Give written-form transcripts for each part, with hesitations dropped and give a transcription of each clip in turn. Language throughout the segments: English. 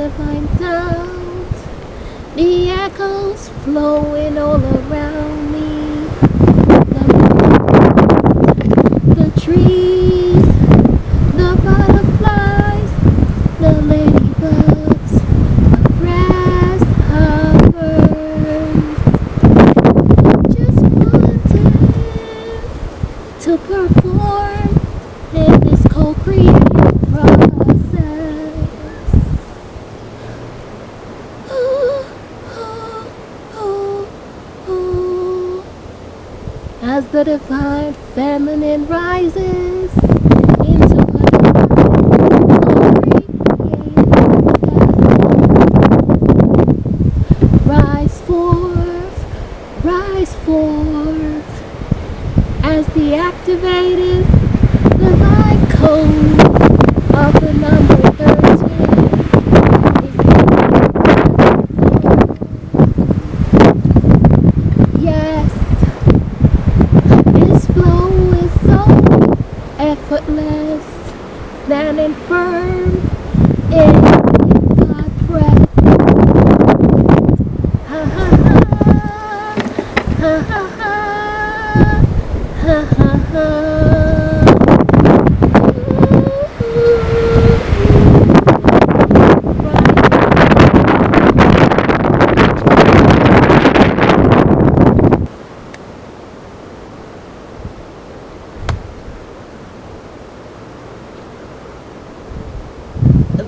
divine sounds, the echoes flowing all around me. The trees, the butterflies, the ladybugs, the grasshoppers. Just wanted to perform in this co-creative process. Ooh, ooh, ooh, ooh. As the divine feminine rises into a rise forth as the activated divine code of the number 13 is yes, this flow is so effortless, standing firm in God breath. Ha ha ha, ha ha ha, ha ha ha.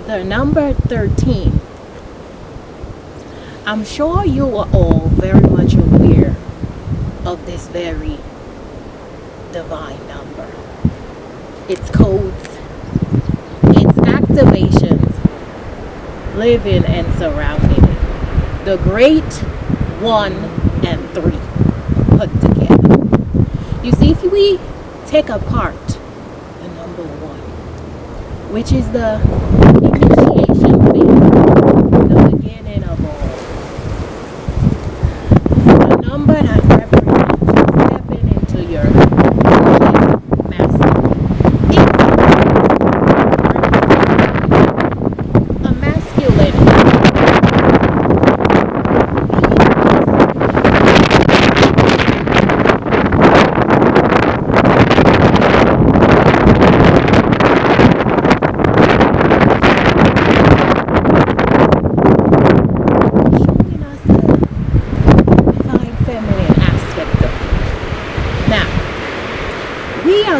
The number 13. I'm sure you are all very much aware of this very divine number. Its codes, its activations, living and surrounding it. The great 1 and 3 put together. You see, if we take apart the number 1, which is the initiation phase, the beginning of all. The number that represents stepping into your mastery. It's a masculine.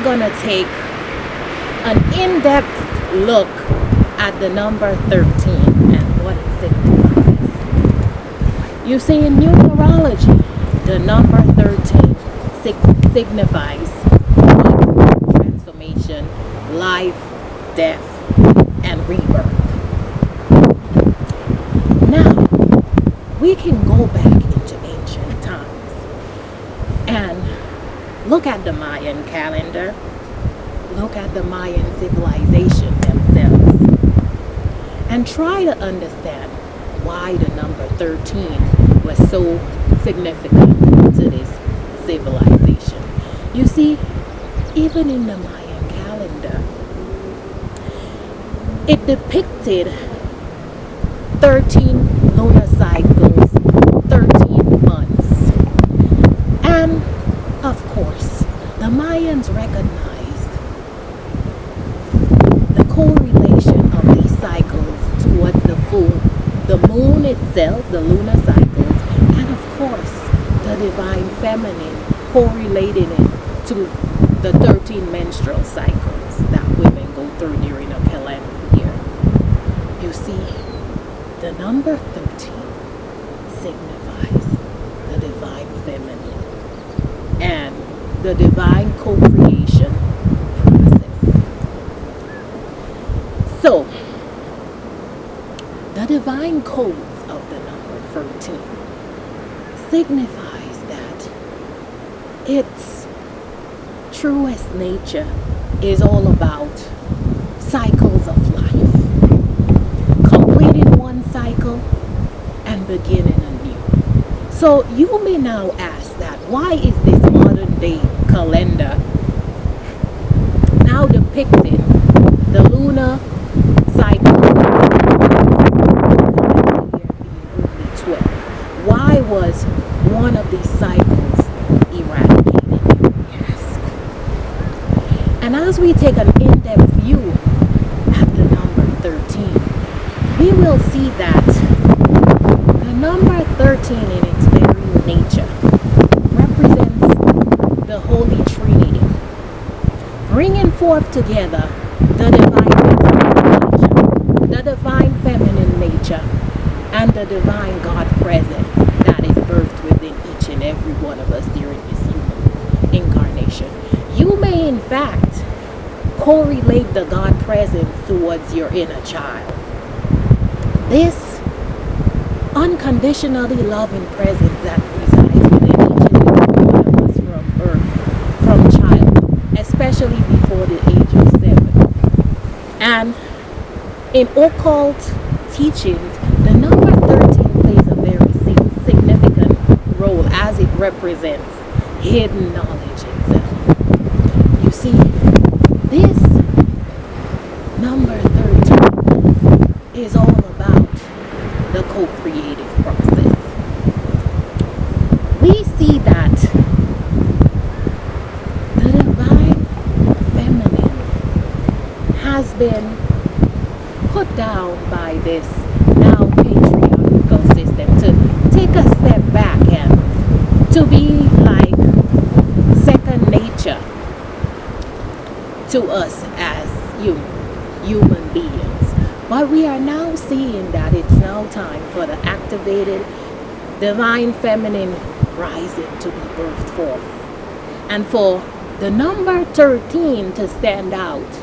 Gonna take an in-depth look at the number 13 and what it signifies. You see, in numerology, the number 13 signifies transformation, life, death, and rebirth. Now, we can go back into ancient times and look at the Mayan calendar. Look at the Mayan civilization themselves. And try to understand why the number 13 was so significant to this civilization. You see, even in the Mayan calendar, it depicted 13 lunar cycles, 13 months. And of course, the Mayans recognized the correlation of these cycles towards the moon itself, the lunar cycles, and of course, the divine feminine correlating it to the 13 menstrual cycles that women go through during a calendar year. You see, the number 13 signifies the divine feminine and the divine co-creation process. So, the divine codes of the number 13 signifies that its truest nature is all about cycles of life, completing one cycle and beginning anew. So you may now ask that why is this modern day calendar now depicting the lunar cycle as we take an in-depth view at the number 13, we will see that the number 13 in its very nature represents the Holy Trinity, bringing forth together the divine feminine nature, and the divine God presence that is birthed within each and every one of us during this human incarnation. You may in fact correlate the God presence towards your inner child. This unconditionally loving presence that resides within each and every one of us from birth, from childhood, especially before the age of 7. And in occult teachings, the number 13 plays a very significant role as it represents hidden knowledge itself. You see, this number 13 is all about the co-creative process. We see that the divine feminine has been put down by this now patriarchal system to take a step back and to be like second nature to us as human beings. But we are now seeing that it's now time for the activated divine feminine rising to be birthed forth, and for the number 13 to stand out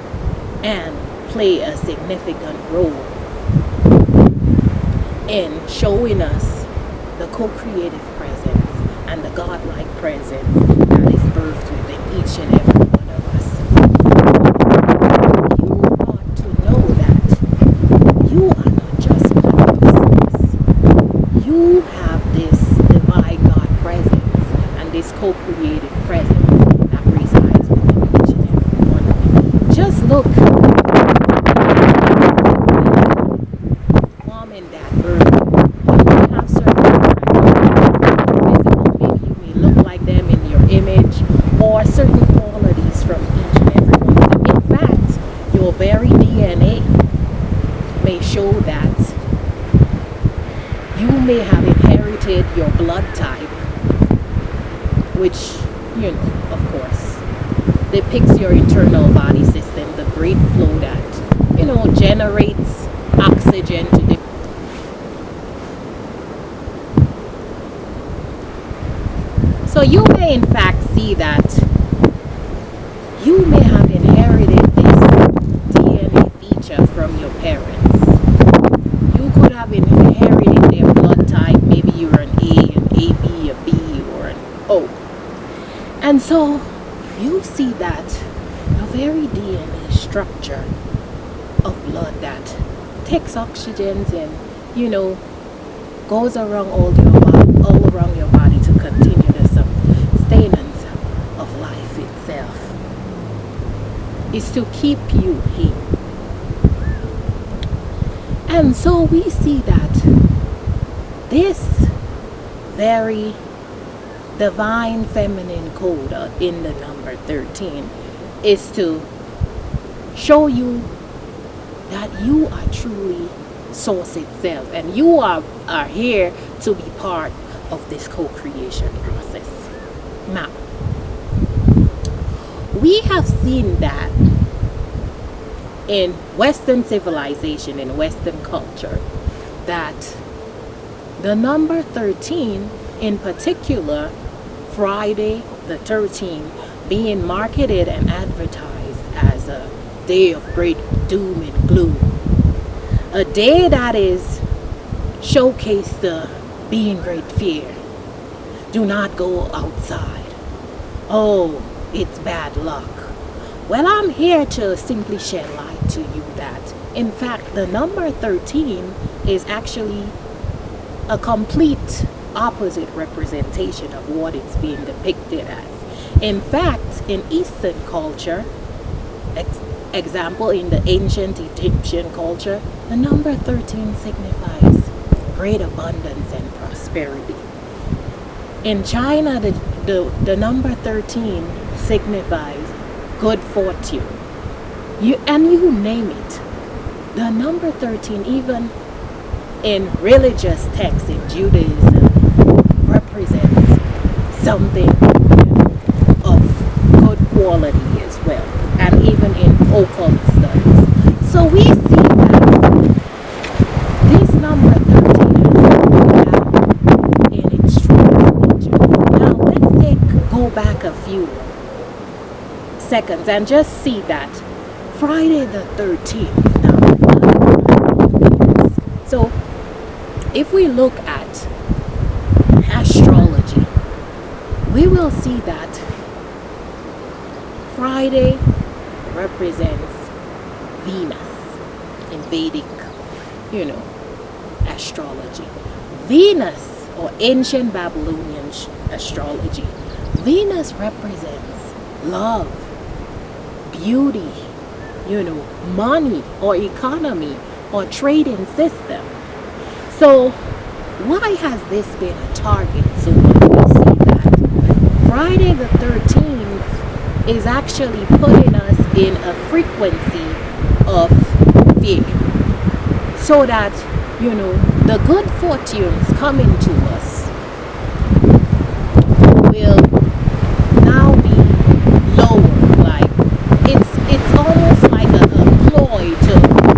and play a significant role in showing us the co-creative presence and the godlike presence that is birthed within each and every one of us. You ought to know that you are not just consciousness. You have this divine God presence and this co-creative presence that resides within each and every one of you. Just look in that bird. You may have certain characteristics, maybe you may look like them in your image, or certain qualities from each and every one of them. In fact, your very DNA may show that you may have inherited your blood type, which, of course, depicts your internal body system, the great flow that, generates oxygen to the. So you may in fact see that you may have inherited this DNA feature from your parents. You could have inherited their blood type. Maybe you're an A, an AB, a B, or an O. And so you see that the very DNA structure of blood that takes oxygens and, goes around all around your body to continue the sustenance of life itself, is to keep you here. And so we see that this very divine feminine code in the number 13 is to show you that you are truly source itself, and you are here to be part of this co-creation process. Now, we have seen that in Western civilization, in Western culture, that the number 13, in particular Friday the 13th, being marketed and advertised as a day of great doom and gloom, a day that is showcased the be in great fear. Do not go outside. Oh, it's bad luck. Well, I'm here to simply shed light to you that, in fact, the number 13 is actually a complete opposite representation of what it's being depicted as. In fact, in Eastern culture, example, in the ancient Egyptian culture, the number 13 signifies great abundance and prosperity. In China, the number 13 signifies good fortune. You name it. The number 13, even in religious texts in Judaism, represents something of good quality as well, and even in occult studies. So we see that this number 13 has in its true nature. Now let's go back a few seconds and just see that Friday the 13th. So if we look at astrology, we will see that Friday represents Venus in Vedic, astrology. Venus, or ancient Babylonian astrology, Venus represents love, beauty, money or economy or trading system. So why has this been a target so much? We see that Friday the 13th is actually putting us in a frequency of fear, so that the good fortunes coming to us will now be lower. Like it's almost like a ploy to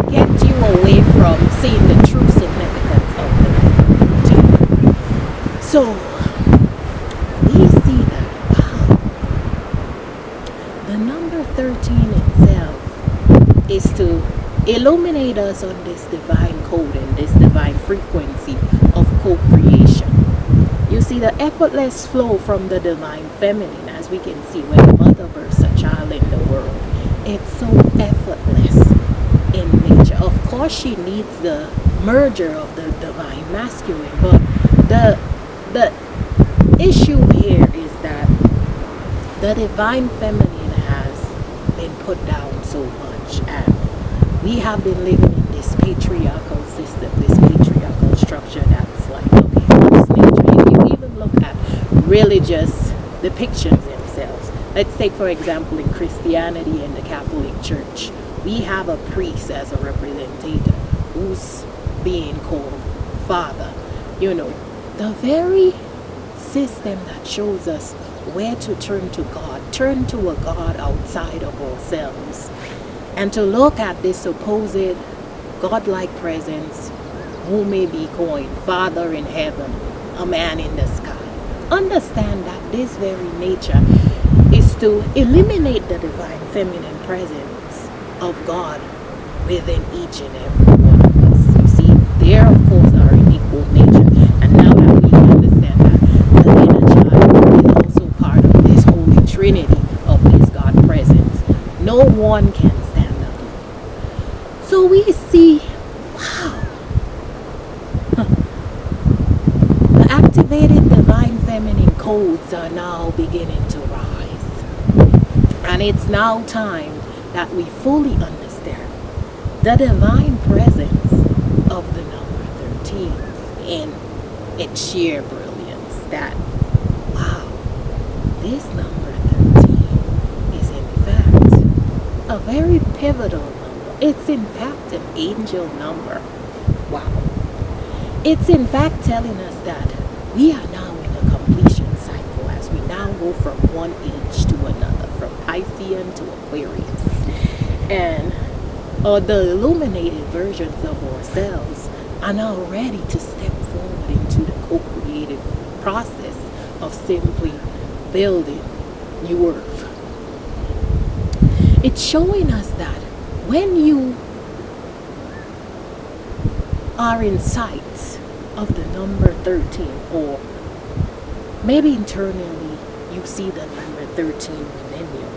get you away from seeing the true significance of the number 13. So we see that, wow, the number 13 itself is to illuminate us on this divine code and this divine frequency of co-creation. You see the effortless flow from the divine feminine, as we can see when a mother births a child in the world. It's so effortless in nature. Of course, she needs the merger of the divine masculine, but the issue here is that the divine feminine has been put down so much, and we have been living in this patriarchal system, this patriarchal structure that's like, okay, false nature. If you even look at religious depictions themselves, let's take for example in Christianity and the Catholic Church, we have a priest as a representative who's being called Father. The very system that shows us where to turn to God, turn to a God outside of ourselves, and to look at this supposed godlike presence who may be coined Father in heaven, a man in the sky. Understand that this very nature is to eliminate the divine feminine presence of God within each and every one of us. You see, there of course are in equal nature, and now that we understand that the inner child is also part of this holy trinity of this God presence, no one can stand alone. So we see, wow, the activated divine feminine codes are now beginning to rise, and it's now time that we fully understand the divine presence of the number 13 in its sheer brilliance. That, wow, this number 13 is in fact a very pivotal number. It's in fact an angel number. Wow. It's in fact telling us that we are now in a completion cycle as we now go from one age to another, from Piscean to Aquarius. And the illuminated versions of ourselves are now ready to step forward into the co-creative process of simply building new earth. It's showing us that when you are in sight of the number 13, or maybe internally you see the number 13 within you,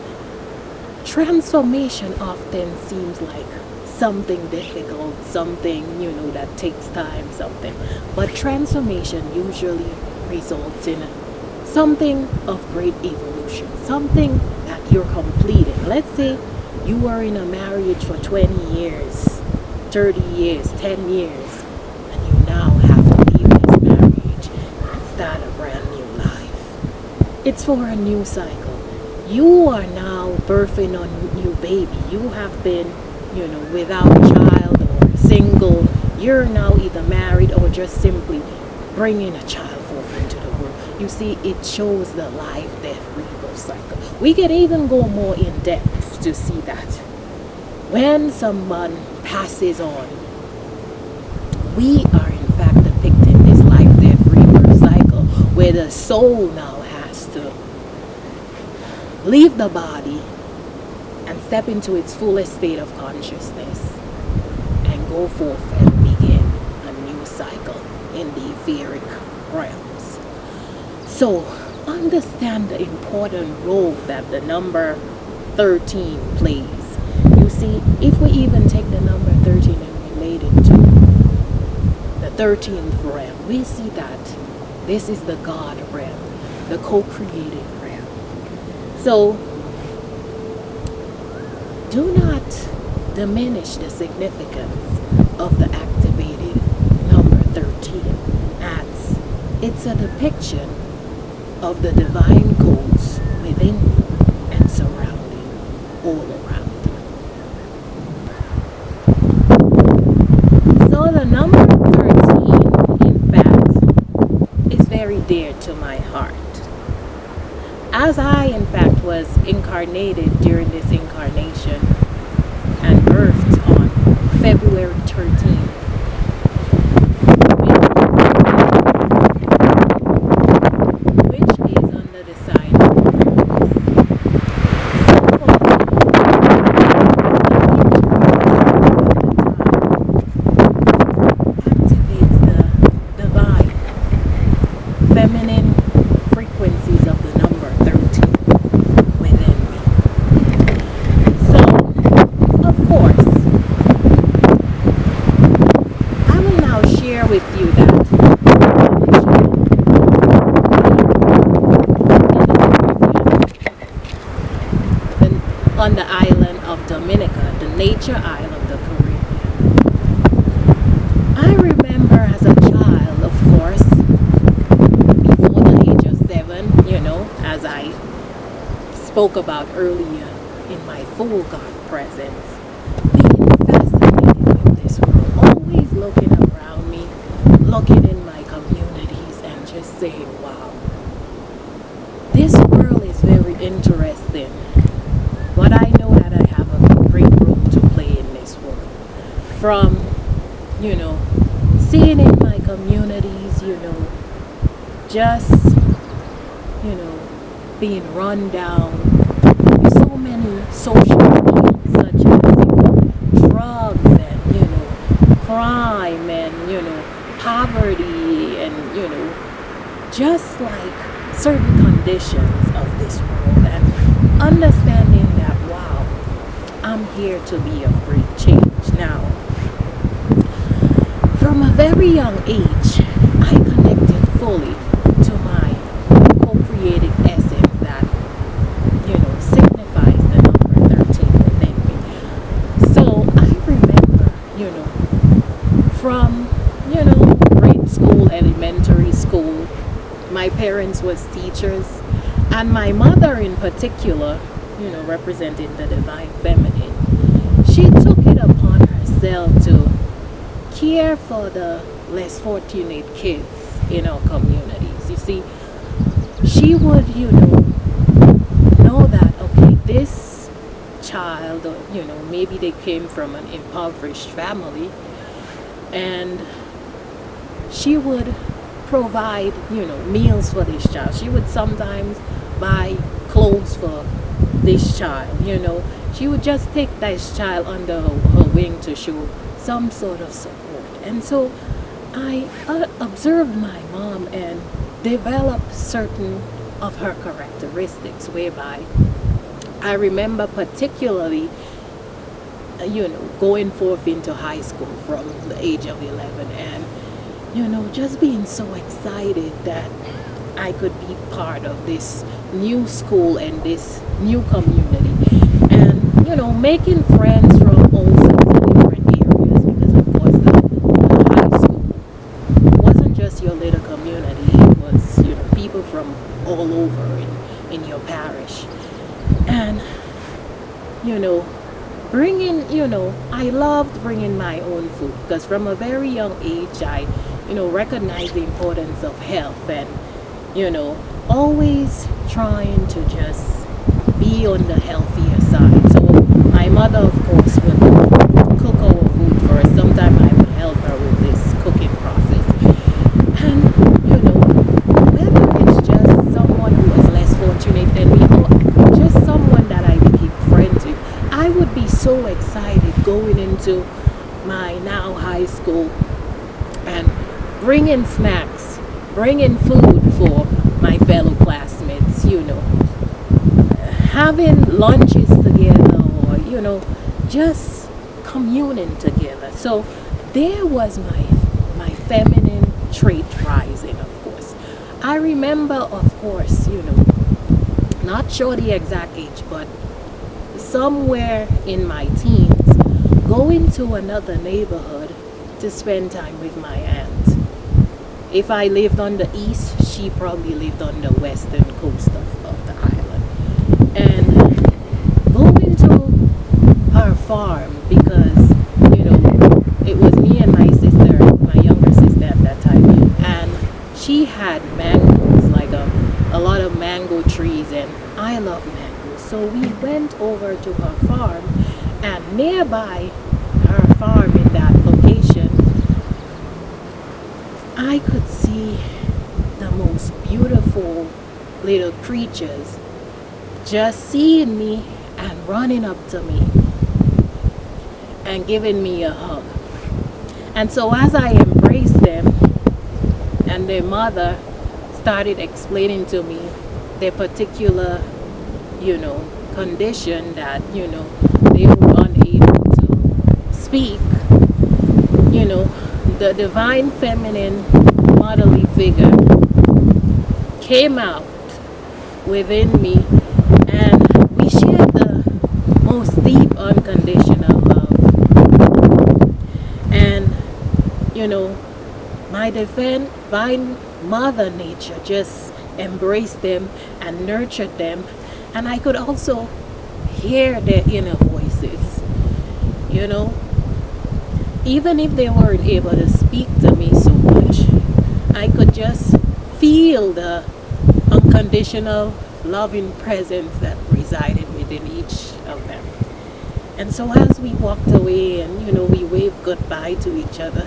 transformation often seems like something difficult, something, that takes time, something. But transformation usually results in something of great evolution, something that you're completing. Let's say you were in a marriage for 20 years, 30 years, 10 years, and you now have to leave this marriage and start a brand new life. It's for a new cycle. You are now birthing a new baby. You have been, without a child or single. You're now either married or just simply bringing a child forth into the world. You see, it shows the life, death, rebirth cycle. We can even go more in depth to see that. When someone passes on, we are in fact depicting this life, death, rebirth cycle where the soul now has to leave the body and step into its fullest state of consciousness and go forth and begin a new cycle in the etheric realms. So understand the important role that the number 13 plays. You see, if we even take the number 13 and relate it to the 13th realm, we see that this is the God realm, the co-creative realm. So do not diminish the significance of the activated number 13, as it's a depiction of the divine codes within you and surrounding all around you. So the number 13, in fact, is very dear to my heart. As I, in fact, was incarnated during this incarnation and birthed on February 13th, which is under the sign of Aquarius. Activates the divine, feminine frequencies of the number 13 within me. So, of course, I will now share with you that on the island of Dominica, the nature isle of the Caribbean. I remember as a child, of course, before the age of 7, as I spoke about earlier in my full God presence, being fascinated with this world, always looking around me, looking in my communities and just saying, wow, this world is very interesting. But I know that I have a great role to play in this world. From, seeing in my communities, just, being run down with so many social ills such as, drugs and, crime and, poverty and, just like certain conditions of this world, and understanding that, wow, I'm here to be of great change. Now, from a very young age, I connected fully to my co-creative essence that, signifies the number 13 within me. So I remember, from, grade school, elementary school, my parents was teachers, and my mother in particular, representing the divine feminine, she took it upon herself to care for the less fortunate kids in our communities. You see, she would, know that, okay, this child, maybe they came from an impoverished family, and she would provide, meals for this child. She would sometimes buy clothes for this child, She would just take this child under her wing to show some sort of support. And so I observed my mom and developed certain of her characteristics, whereby I remember particularly, going forth into high school from the age of 11 and, just being so excited that I could be part of this new school and this new community. And, making friends from all sorts of different areas, because of course the high school wasn't just your little community, it was, people from all over in your parish. you know, bringing, I loved bringing my own food because from a very young age, I, recognized the importance of health and, always trying to just be on the healthier side. So my mother, of course, would cook our food for us. Sometimes I would help her with this cooking process. And, whether it's just someone who was less fortunate than me or just someone that I became friends with, I would be so excited going into my now high school and bringing snacks, bringing food for my fellow classmates, having lunches together or, just communing together. So there was my feminine trait rising, of course. I remember, of course, not sure the exact age, but somewhere in my teens, going to another neighborhood to spend time with my aunt. If I lived on the east, she probably lived on the western coast of the island. And going to her farm because, it was me and my sister, my younger sister at that time, and she had mangoes, like a lot of mango trees, and I love mangoes. So we went over to her farm, and nearby her farm in that location, I could see the most beautiful little creatures just seeing me and running up to me and giving me a hug. And so as I embraced them and their mother started explaining to me their particular, condition that, they were unable to speak, the divine feminine motherly figure came out within me, and we shared the most deep unconditional love. And my divine mother nature just embraced them and nurtured them, and I could also hear their inner voices, even if they weren't able to speak to me so much. I could just feel the unconditional loving presence that resided within each of them. And so as we walked away and, we waved goodbye to each other,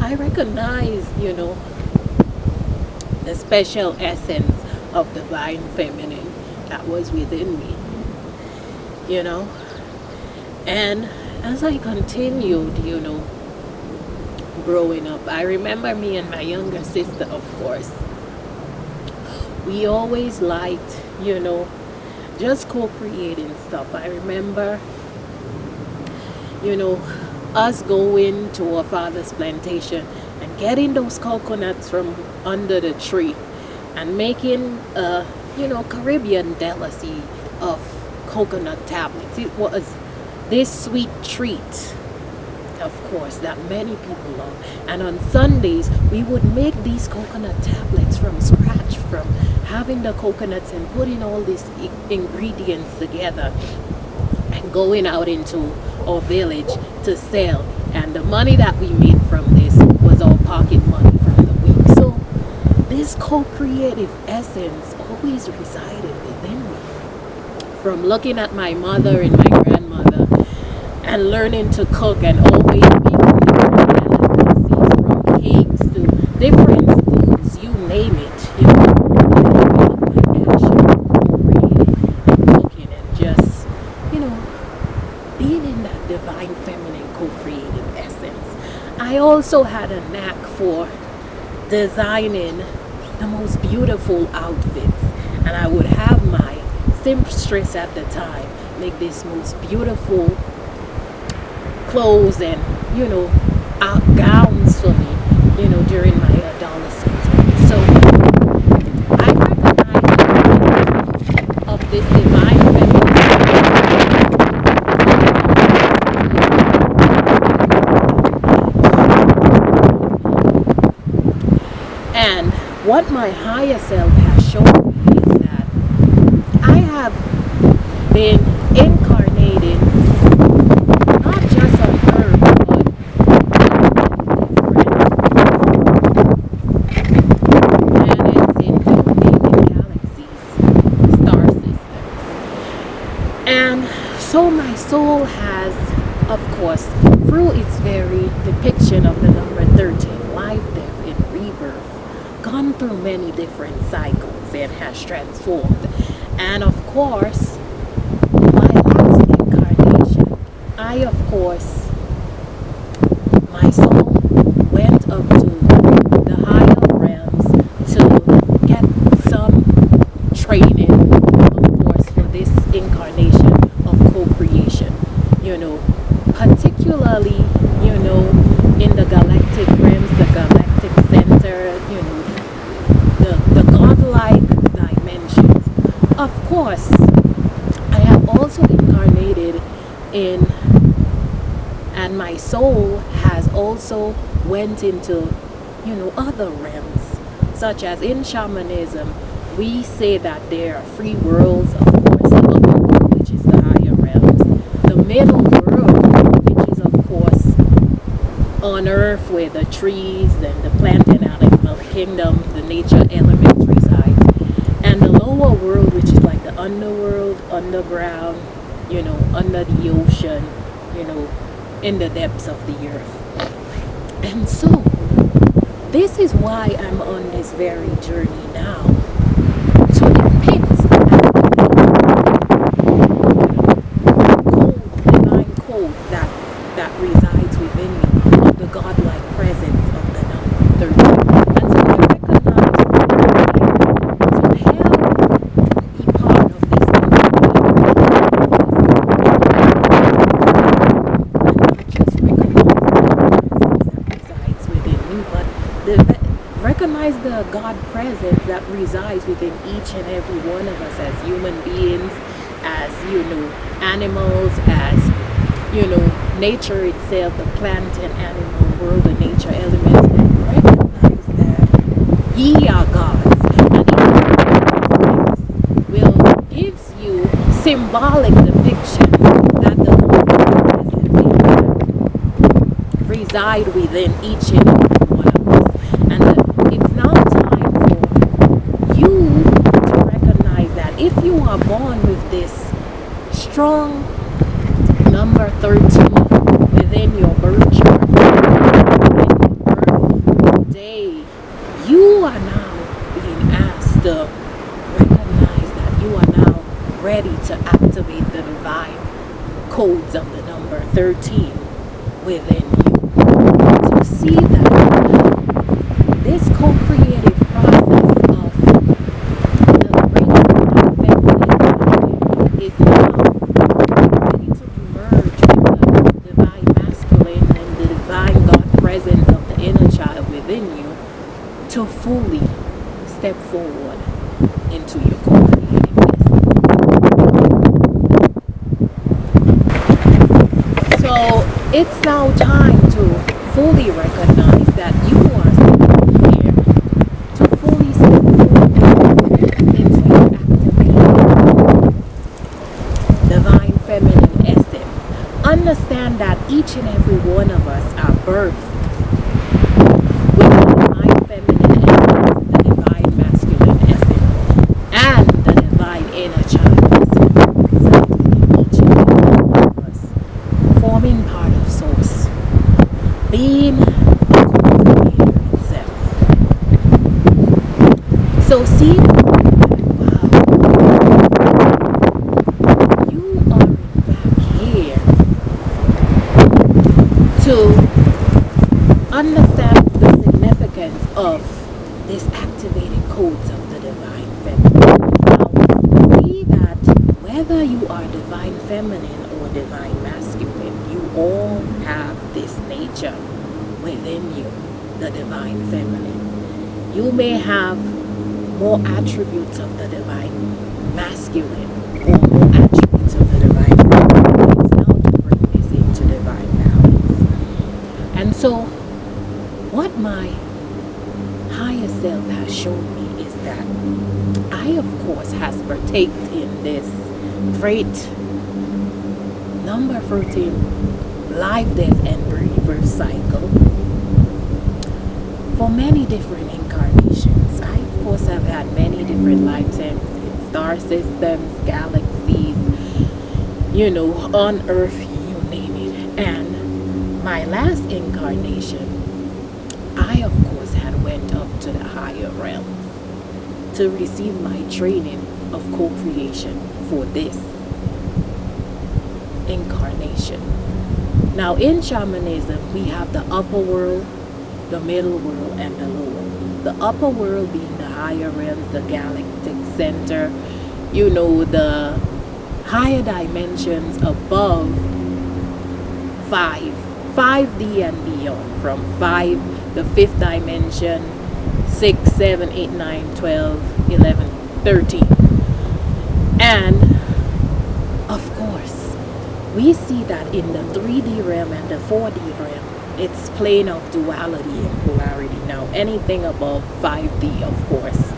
I recognized, the special essence of divine feminine that was within me, And as I continued, growing up, I remember me and my younger sister, of course, we always liked, just co-creating stuff. I remember, us going to our father's plantation and getting those coconuts from under the tree and making a, Caribbean delicacy of coconut tablets. It was this sweet treat, of course, that many people love. And on Sundays, we would make these coconut tablets from scratch, from having the coconuts and putting all these ingredients together and going out into our village to sell. And the money that we made from this was our pocket money from the week. So this co-creative essence always resided within me. From looking at my mother and my grandmother and learning to cook and always making delicacies, from cakes to different foods, you name it, my passion for creating and cooking and just, being in that divine feminine co-creative essence. I also had a knack for designing the most beautiful outfits, and I would have my seamstress at the time make this most beautiful clothes and gowns for me during my adolescent time. So I recognize of this divine feminine. And what my higher self has shown me is that I have been incarnated course, through its very depiction of the number 13, life, death, and rebirth, gone through many different cycles and has transformed. And of course, my last incarnation, my soul went up to the higher realms to get some training, of course, for this incarnation of co-creation, particularly, in the galactic realms, the galactic center, the godlike dimensions. Of course, I have also incarnated in, and my soul has also went into, other realms, such as in shamanism. We say that there are three worlds, of course, the upper world, which is the higher realms, the middle world, which is, of course, on earth where the trees and the plant and animal kingdom, the nature element resides, and the lower world, which is like the underworld, underground, under the ocean, in the depths of the earth. And so, this is why I'm on this very journey now, to depict divine code that resides within me, of the godlike presence of the number 13. And so I recognize to help be part of this recognize the God presence that resides within each and every one of us as human beings, as animals, as nature itself, the plant and animal world, the nature elements, and recognize that ye are gods, and each of will gives you symbolic depiction that the presence reside within each and every one of us. And it's now time for you to recognize that if you are born with this strong number 13 within your birth chart, within your birth day, you are now being asked to recognize that you are now ready to activate the divine codes of the number 13 within you. To see that this co-creative process of the radiant feminine is now ready to merge with the divine masculine and the divine God presence of the inner child within you to fully step forward into your co-creative destiny. So it's now time to fully recognize that you are here to fully step forward into your activated divine feminine essence. Understand that each and every one of us are birthed with the divine feminine essence, the divine masculine essence, and the divine inner child essence residing in each and every one of us, forming part of Source, being the co-creator itself. So see, wow, you are in fact here to understand the significance of this activated codes of the divine feminine. Now, see that whether you are divine feminine or divine masculine, you all have this nature within you, the divine feminine. You may have more attributes of the divine masculine or more attributes of the divine feminine. It's now to bring this into divine balance. And so, what my higher self has shown me is that I, of course, has partaked in this great number 13 life, death, and rebirth cycle for many different incarnations. I, of course, have had many different lifetimes in star systems, galaxies, on Earth, you name it. And my last incarnation, I of course had went up to the higher realms to receive my training of co-creation for this incarnation. Now in shamanism, we have the upper world, the middle world, and the lower. The upper world being the higher realms, the galactic center, the higher dimensions above 5D and beyond. From 5, the fifth dimension, 6, 7, 8, 9, 12, 11, 13. And of course, we see that in the 3D realm and the 4D realm, it's plane of duality and polarity. Now, anything above 5D, of course,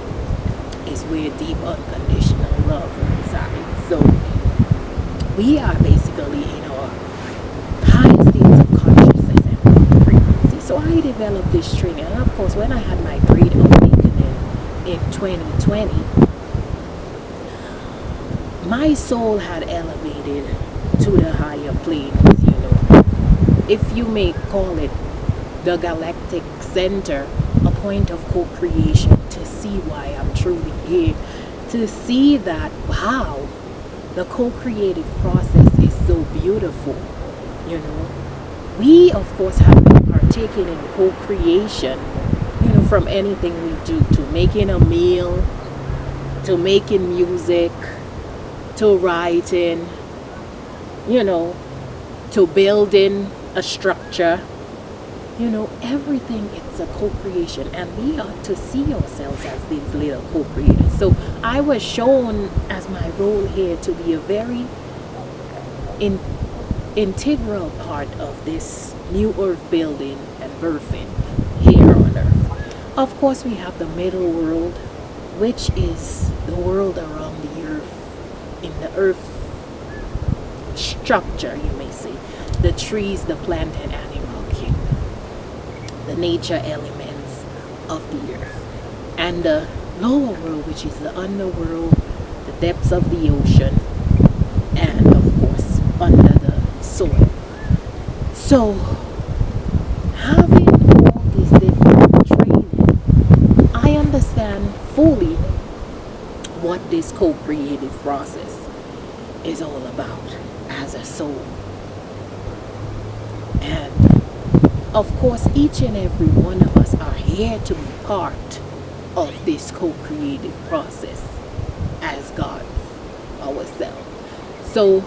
is where deep unconditional love resides. So, we are basically in our high states of consciousness and frequency. So, I developed this training. And of course, when I had my great awakening in 2020, my soul had elevated to the higher planes, if you may call it the galactic center, a point of co-creation, to see why I'm truly here, to see that, wow, the co-creative process is so beautiful. We of course have been partaking in co-creation, from anything we do, to making a meal, to making music, to writing, to building a structure, everything, it's a co-creation, and we ought to see ourselves as these little co-creators. So I was shown as my role here to be a very integral part of this new earth building and birthing here on earth. Of course, we have the middle world, which is the world around the earth, in the earth structure, you may say. The trees, the plant and animal kingdom, the nature elements of the earth, and the lower world, which is the underworld, the depths of the ocean, and of course under the soil. So having all this different training, I understand fully what this co-creative process is all about as a soul. And of course, each and every one of us are here to be part of this co-creative process as God ourselves. So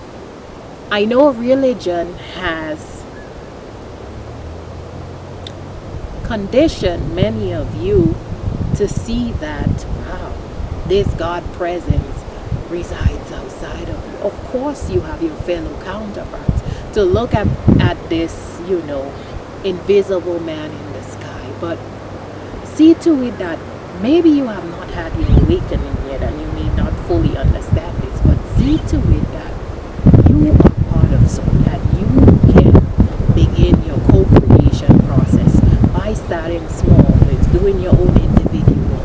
I know religion has conditioned many of you to see that, wow, this God presence resides outside of you. Of course, you have your fellow counterparts to look at this, invisible man in the sky. But see to it that maybe you have not had your awakening yet and you may not fully understand this, but see to it that you are part of soul, that you can begin your co-creation process by starting small with doing your own individual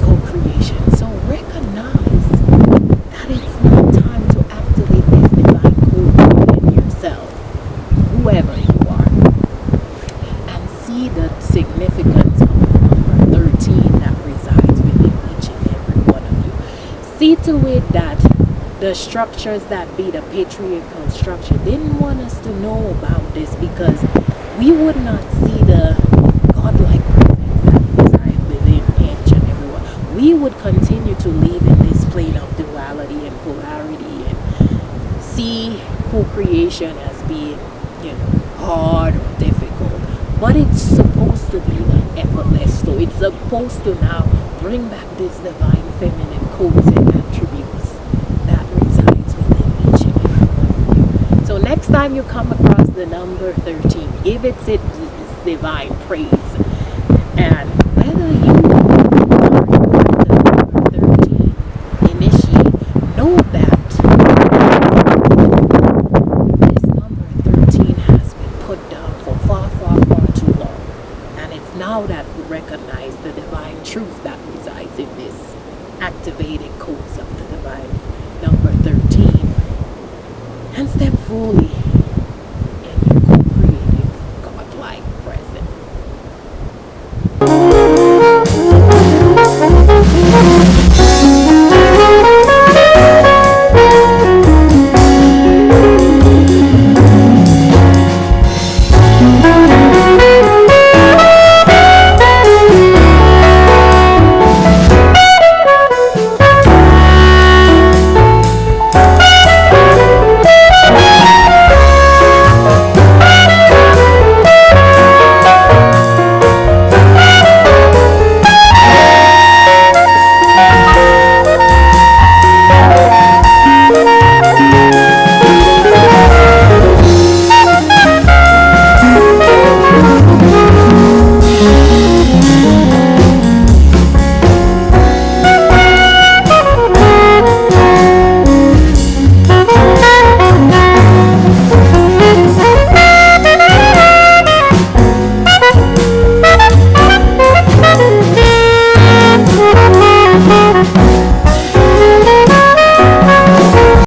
co-creation. So recognize that it's not time to activate this divine code within yourself, whoever you are, and see the significance of the number 13 that resides within each and every one of you. See to it that the structures that be the patriarchal structure didn't want us to know about this, because we would not see the godlike presence that resides within each and everyone. We would continue to live in this plane of duality and polarity and see co-creation as being, hard or difficult. But it's supposed to be effortless. So it's supposed to now bring back this divine feminine codes and attributes that resides within each and every one of you. So next time you come across the number 13, give it its divine praise. And whether you are the number 13 initiate, know that this number 13 has been put down for far, far, far too long. And it's now that we recognize the divine truth that resides in this activated codes of the divine number 13, and step fully